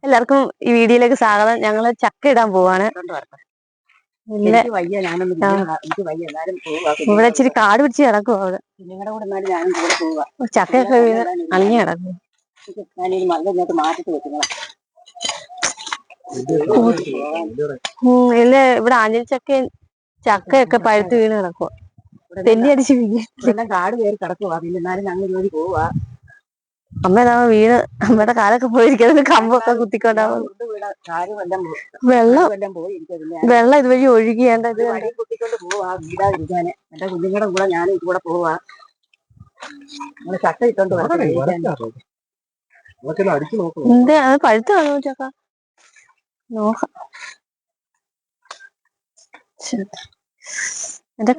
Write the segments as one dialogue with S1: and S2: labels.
S1: എല്ലാവർക്കും ഈ വീഡിയോയിലേക്ക് സ്വാഗതം. ഞങ്ങള് ചക്ക ഇടാൻ പോവാണ്. ഇവിടെ ഇച്ചിരി കാട് പിടിച്ച് കിടക്കും. അവിടെ ചക്കയൊക്കെ വീണ് അണിഞ്ഞു കിടക്കും. ഇല്ല, ഇവിടെ ആഞ്ഞിലി ചക്കയൊക്കെ പഴുത്ത് വീണ് കിടക്കുക. തെന്നി അടിച്ച് കാട് കയറി കിടക്കുക. എന്നാലും ഞങ്ങൾ ജോലി പോവാ. അമ്മ വീണ് അമ്മയുടെ കാലൊക്കെ പോയിരിക്കുന്നത് കമ്പൊക്കെ കുത്തിക്കൊണ്ടാവും. വെള്ളം ഇതുവഴി ഒഴുകിയാണ്ട് കുത്തിക്കൊണ്ട് പോവാ വീടാതിരിക്കാന്. എന്റെ കുഞ്ഞുങ്ങളുടെ കൂടെ ഞാനും കൂടെ പോവാ. നമ്മള് ചക്ക ഇട്ടോണ്ട് എന്താ അത് പഴുത്ത് കാണുമോ ചക്ക? നോക്കാം. എന്റെ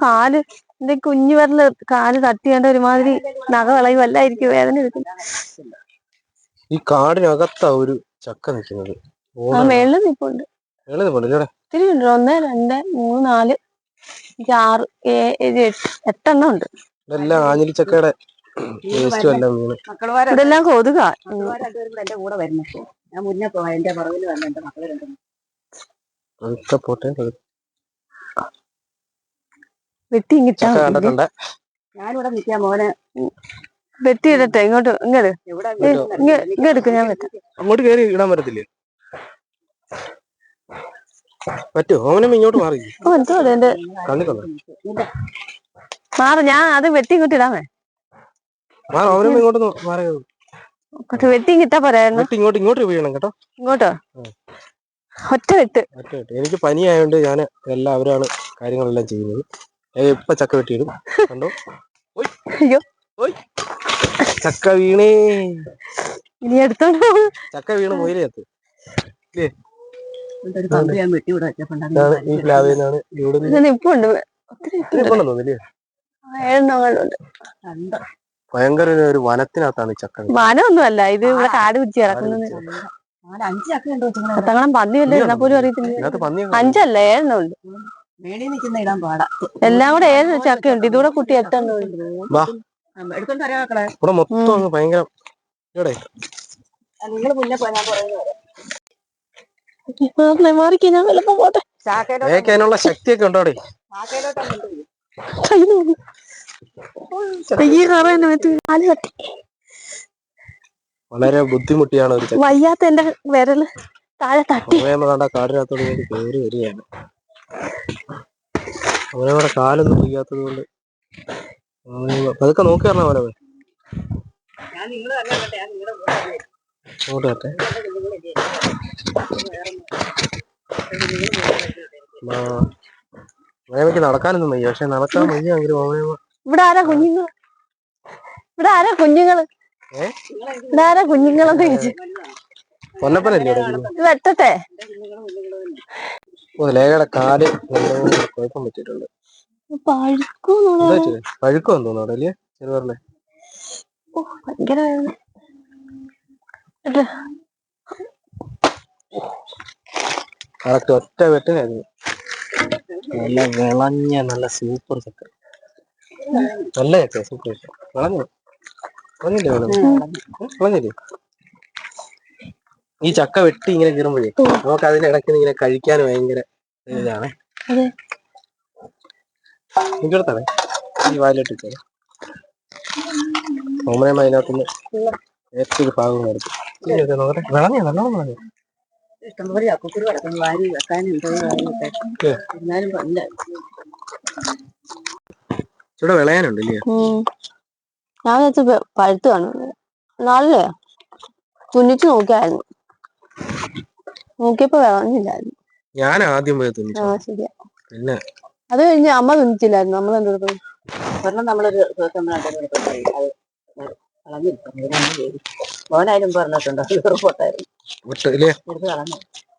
S1: കാല്, എന്റെ കുഞ്ഞു വിരല് കാല് തട്ടിയാണ്ട് ഒരുമാതിരി നഖ വിളയും വല്ലായിരിക്കും, വേദന എടുക്കും.
S2: ഈ കാടിനകത്താ ഒരു ചക്ക നിൽക്കുന്നത്.
S1: മേളിൽ നിൽപ്പുണ്ട്. ഒത്തിരി ഉണ്ട്. 1, 2, 3, 4, 5, 6, 7, 8 ഉണ്ട്.
S2: ഇതെല്ലാം ആഞ്ഞിലി ചക്കയുടെ
S1: ഇതെല്ലാം കൊതുകാ.
S2: എന്റെ കൂടെ വരുന്നു. ഞാൻ മുന്നേ പോവാ. എന്റെ പുറകിൽ വന്ന എന്റെ മക്കളെ
S1: വെട്ടി കിട്ടാൻ ഞാനിവിടെ നിൽക്കാൻ മോനെ വെട്ടിയിടട്ടെ. ഇങ്ങോട്ട് ഇങ്ങെടുക്ക്, ഞാൻ വെട്ടാം.
S2: അങ്ങോട്ട് കയറി ഇടാൻ പറ്റത്തില്ലേ? പറ്റുമോ? അവനും ഇങ്ങോട്ട് മാറി
S1: മാറി. ഞാൻ അത് വെട്ടി ഇങ്ങോട്ട് ഇടാമേ.
S2: അവനും ഇങ്ങോട്ട് മാറി
S1: വെട്ടി കിട്ടാ പറയായിരുന്നു.
S2: ഇങ്ങോട്ട് വീഴണം കേട്ടോ.
S1: ഇങ്ങോട്ടോ? ഒറ്റ വെട്ട്.
S2: എനിക്ക് പനി ആയതുകൊണ്ട് ഞാൻ അവരാണ് കാര്യങ്ങളെല്ലാം ചെയ്യുന്നത്. ഇപ്പൊ ചക്ക വെട്ടിയിടും. കണ്ടോ?
S1: അയ്യോ,
S2: ചക്ക വീണേ.
S1: ഇനി എടുത്തോണ്ട്
S2: ചക്ക വീണ് മുയിലത്ത്. ഭയങ്കര ഒരു വനത്തിനകത്താണ് ചക്ക.
S1: വനമൊന്നും അല്ല ഇത്, ഇവിടെ കാട് പിടിച്ച് കിടക്കുന്നത്. 10 പന്നി വല്ല ഇരുന്നാ പോലും അറിയത്തില്ല. 5 അല്ല 7 ഉണ്ട്. എല്ലാം കൂടെ 7 ചക്കയുണ്ട്. ഇതുകൂടെ കൂട്ടി 8 ഉണ്ട്.
S2: ഇവിടെ മൊത്തം ഭയങ്കര
S1: മാറിക്കാൻ വല്ലപ്പോ പോട്ടെ.
S2: അതിനുള്ള ശക്തിയൊക്കെ ഉണ്ടോ? വളരെ ബുദ്ധിമുട്ടിയാണ് ഒരു
S1: വയ്യാത്ത എന്റെ വിരല് താഴെ തട്ടി.
S2: കാടിനകത്തോട് കയറി വരികയാണ്. അവനവിടെ കാലൊന്നും വയ്യാത്തത് കൊണ്ട് അതൊക്കെ നോക്കി പറഞ്ഞ പോലെ അവനക്ക് നടക്കാനൊന്നും വയ്യ. പക്ഷെ നടക്കാൻ വയ്യ.
S1: ഇവിടെ ആരാ കുഞ്ഞുങ്ങൾ? ഇവിടെ ആരാ കുഞ്ഞുങ്ങള്?
S2: പൊന്നപ്പനല്ലേ
S1: വെട്ടട്ടെ?
S2: ലേഖയുടെ കാല് കുഴപ്പം പറ്റിയിട്ടുണ്ട്. പഴുക്കുമെന്ന് തോന്നുന്നു അവിടെ അല്ലേ ചെറുപറല്ലേ.
S1: ഭയങ്കര
S2: കറക്റ്റ് ഒറ്റ വെട്ടിനായിരുന്നു. നല്ല വിളഞ്ഞ നല്ല സൂപ്പർ ചക്ക. നല്ല ചക്ക, സൂപ്പർ ചക്ക. വിളഞ്ഞില്ലേ? ഈ ചക്ക വെട്ടി ഇങ്ങനെ കീറുമ്പോഴേ നമുക്ക് അതിന്റെ ഇടയ്ക്ക് ഇങ്ങനെ കഴിക്കാൻ ഭയങ്കര ഇതാണ്. എനിക്കെടുത്താണ് ഈ വായിലോട്ട് വെച്ചത്. ഓമനയമ്മ അതിനകത്തുനിന്ന് ഏറ്റവും ഒരു ഭാഗം എടുത്തു. വിളഞ്ഞ നല്ലോണം വിളഞ്ഞു.
S1: ഇഷ്ടംപോലെ ചക്കക്കുരു കിടക്കുന്നു. വാരി വെക്കാനുണ്ട്.
S2: ഇവിടെ വിളയാനുണ്ട് ഇല്ലേ?
S1: ഞാൻ വെച്ച് പഴുത്ത് കാണും. നല്ല തുന്നിച്ച് നോക്കിയായിരുന്നു. നോക്കിയപ്പോ വിളഞ്ഞില്ലായിരുന്നു.
S2: ഞാൻ ആദ്യം പോയി തുന്നിച്ചു.
S1: ശരിയാ.
S2: പിന്നെ
S1: അത് കഴിഞ്ഞ് അമ്മ തുന്നിച്ചില്ലായിരുന്നു. നമ്മൾ എന്തെടുത്തു? നമ്മളൊരു മോനായാലും പറഞ്ഞിട്ടുണ്ടോ?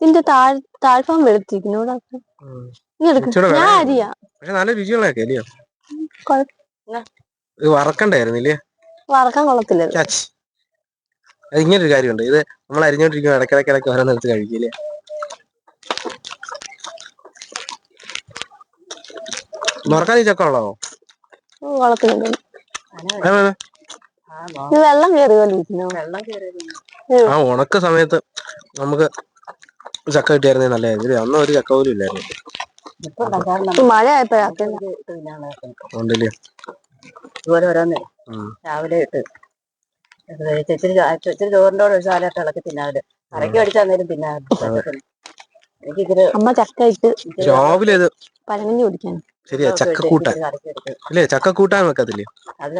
S1: ഇതിന്റെ താഴ്ഭാഗം വെളുത്തിരിക്കുന്നു. ഞാൻ അരിയാ.
S2: പക്ഷെ നല്ല രുചിയുള്ളതൊക്കെ അല്ലയോ? ഇത് വറക്കണ്ടായിരുന്നില്ലേ?
S1: വറക്കാൻ കൊള്ളത്തില്ല.
S2: അത് ഇങ്ങനൊരു കാര്യമുണ്ട്. ഇത് നമ്മൾ അരിഞ്ഞോണ്ടിരിക്കുമ്പോൾ ഇടയ്ക്കിടയ്ക്ക് ഓരോന്ന് എടുത്ത് കഴിക്കില്ലേ? വറക്കാൻ ഈ ചക്ക ഉള്ളതോ?
S1: കൊള്ളത്തില്ല. ഇത് വെള്ളം കയറിയോ?
S2: ആ ഉണക്ക സമയത്ത് നമുക്ക് ചക്ക കിട്ടിയായിരുന്നേ നല്ലതായിരുന്നു. അന്ന് ഒരു ചക്ക പോലും ഇല്ലായിരുന്നു.
S1: മഴ ആയപ്പോഴാണ്
S3: ഇതുപോലെ ഓരോന്നേ രാവിലെ ഇട്ട് ഇച്ചിരി ചോറിൻ്റെ കൂടെ ഒഴിച്ചാലായിട്ട് ഇളക്കി തിന്നാല് കറക്കി അടിച്ചാന്നേലും തിന്നാല്. എനിക്കിതില്
S1: അമ്മ ചക്ക ഇട്ട്
S2: രാവിലെ
S1: പഴങ്കഞ്ഞി കുടിക്കാൻ.
S2: ശരിയാ, ചക്കക്കൂട്ടാൻ അല്ലേ? ചക്കക്കൂട്ടാൻ വെക്കത്തില്ലേ?
S3: അത്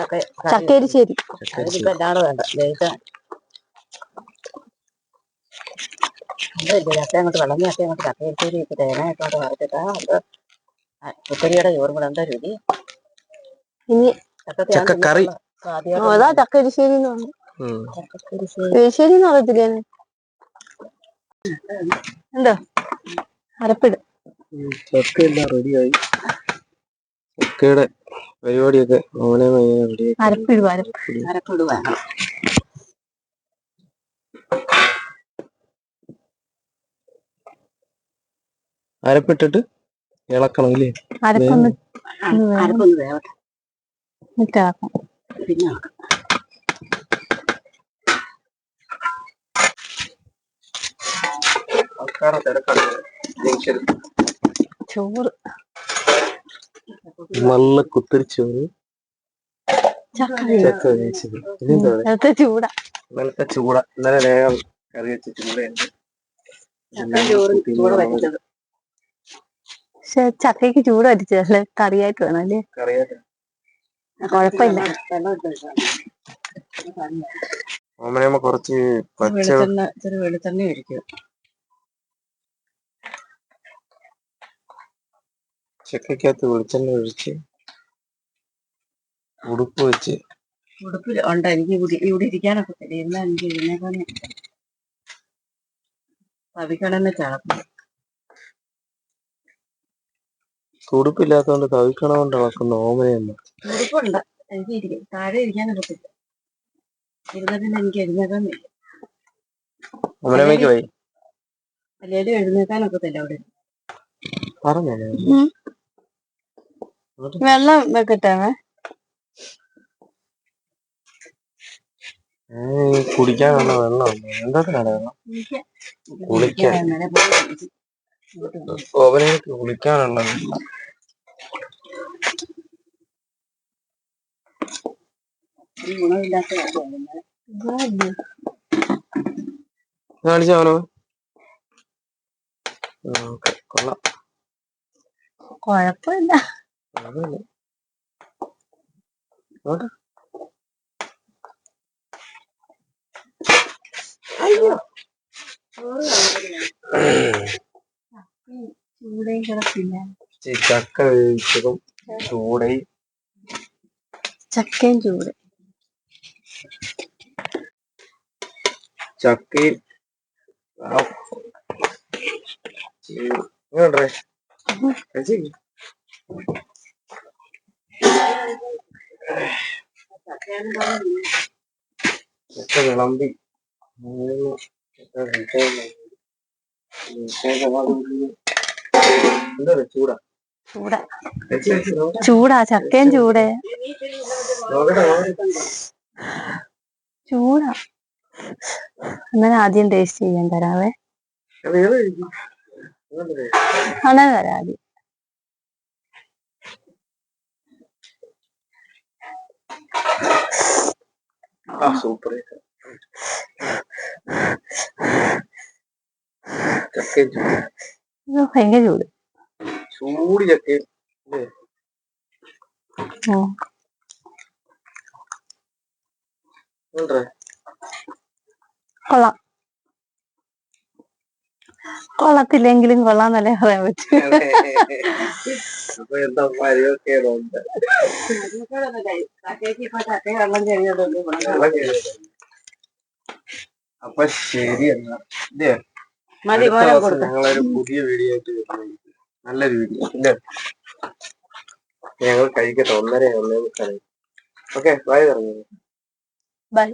S1: ചക്കയിരിശ്ശേരി.
S3: അതിനിപ്പോ എല്ലാവരും വേണ്ട വേവിക്കാൻ ചക്ക അങ്ങോട്ട് വിളഞ്ഞ ചക്ക അങ്ങോട്ട് ചക്കയിരിശ്ശേരി ഇപ്പൊ തേങ്ങ ഇട്ടോണ്ട് വറുത്തിട്ടാ അത് കുത്തരിയുടെ ചോറും കൂടെ എന്താ രുചി.
S1: ഇനി
S2: ചക്കക്കറി.
S1: അതാ ചക്കരിശ്ശേരി എന്ന് പറഞ്ഞു. എരിശ്ശേരി എന്ന് പറയത്തില്ലേ? എന്തോ അരപ്പിട്.
S2: ചക്കയെല്ലാം റെഡിയായി. ചക്കയുടെ പരിപാടിയൊക്കെ
S1: അരപ്പിടുക.
S3: അരപ്പിടുക.
S2: അരപ്പിട്ടിട്ട് ഇളക്കണം ഇല്ലേ?
S3: അരപ്പൊന്ന് വേവട്ടെ പിന്നെ
S1: ചോറ്
S2: നല്ല കുത്തിരിച്ചോറ്, ചക്ക വേവിച്ചത്.
S1: ചൂട.
S2: ഇന്നലത്തെ ചൂട, ഇന്നലെ വേഗം കറി വെച്ച ചൂടയുണ്ട്.
S1: പക്ഷെ ചക്കയ്ക്ക് ചൂട് അടിച്ചതല്ലേ, കറിയായിട്ട് വേണം അല്ലേ?
S2: കറിയായിട്ട്
S1: കുഴപ്പമില്ല.
S2: ഓമനയമ്മ കുറച്ച്
S3: ചെറു വെളിച്ചെണ്ണ ഒഴിക്കുക.
S2: ചക്കക്കകത്ത് വെളിച്ചെണ്ണ ഒഴിച്ച് ഉടുപ്പ് വെച്ച്.
S3: ഉടുപ്പിൽ ഉണ്ട് എനിക്ക് ഇവിടെ ഇരിക്കാനൊക്കെ ഇരുന്ന എനിക്ക് ഇരുന്നേക്കാനെ തവിക്കടന്നെ ചാക്കും.
S2: ഉടുപ്പില്ലാത്തതുകൊണ്ട് തവിക്കണ കൊണ്ട് ഇളക്കുന്ന ഓമനയമ്മ.
S3: ഉടുപ്പുണ്ട് എനിക്ക് താഴെ ഇരിക്കാനൊക്കത്തില്ല. ഇരുന്ന പിന്നെ എനിക്ക് എഴുന്നേക്കാൻ വയ്യ.
S2: ഓമനമ്മയ്ക്ക് പോയി
S3: അല്ലേലും എഴുന്നേക്കാനൊക്കത്തില്ല അവിടെ.
S2: പറഞ്ഞോ
S1: വെള്ളം വെക്കട്ടെ?
S2: കുടിക്കാനുള്ള വെള്ളം എന്താ കുളിക്കാൻ? ഓമനയ്ക്ക് കുളിക്കാനുള്ള വെള്ളം. കാണിച്ചാവനോ? കൊള്ളാം,
S1: കുഴപ്പമില്ല. ചൂടയും കിടക്കില്ല.
S2: ചക്ക വേവിച്ചതും ചൂടയും.
S1: ചക്കയും ചൂട്.
S2: ചക്കയും ചക്ക വിളമ്പി എന്താ ചൂടാ?
S1: ചൂടാ ചക്കയും ചൂടേ. ചൂടാ. അങ്ങനെ ആദ്യം ടേസ്റ്റ് ചെയ്യാൻ തരാവേ. അങ്ങനെ തരാം ആദ്യം.
S2: സൂപ്പർ. ചക്കയും ചൂട്.
S1: ഭയങ്കര ചൂട്.
S2: ചൂട് ചക്കയും.
S1: കൊള്ളാം. കൊള്ളത്തില്ലെങ്കിലും കൊള്ളാന്നല്ലേ പറയാൻ പറ്റും.
S2: അപ്പൊ എന്താ പരിയൊക്കെ അപ്പൊ ശരി എന്നാ. ഞങ്ങളൊരു പുതിയ വീഡിയോ ആയിട്ട് വരുന്നതായിരിക്കും. നല്ലൊരു വീഡിയോ ഇല്ലേ? ഞങ്ങൾ കഴിക്കട്ടെ. 1:30 1:30. ഓക്കെ, ബൈ പറഞ്ഞു.
S1: ബൈ.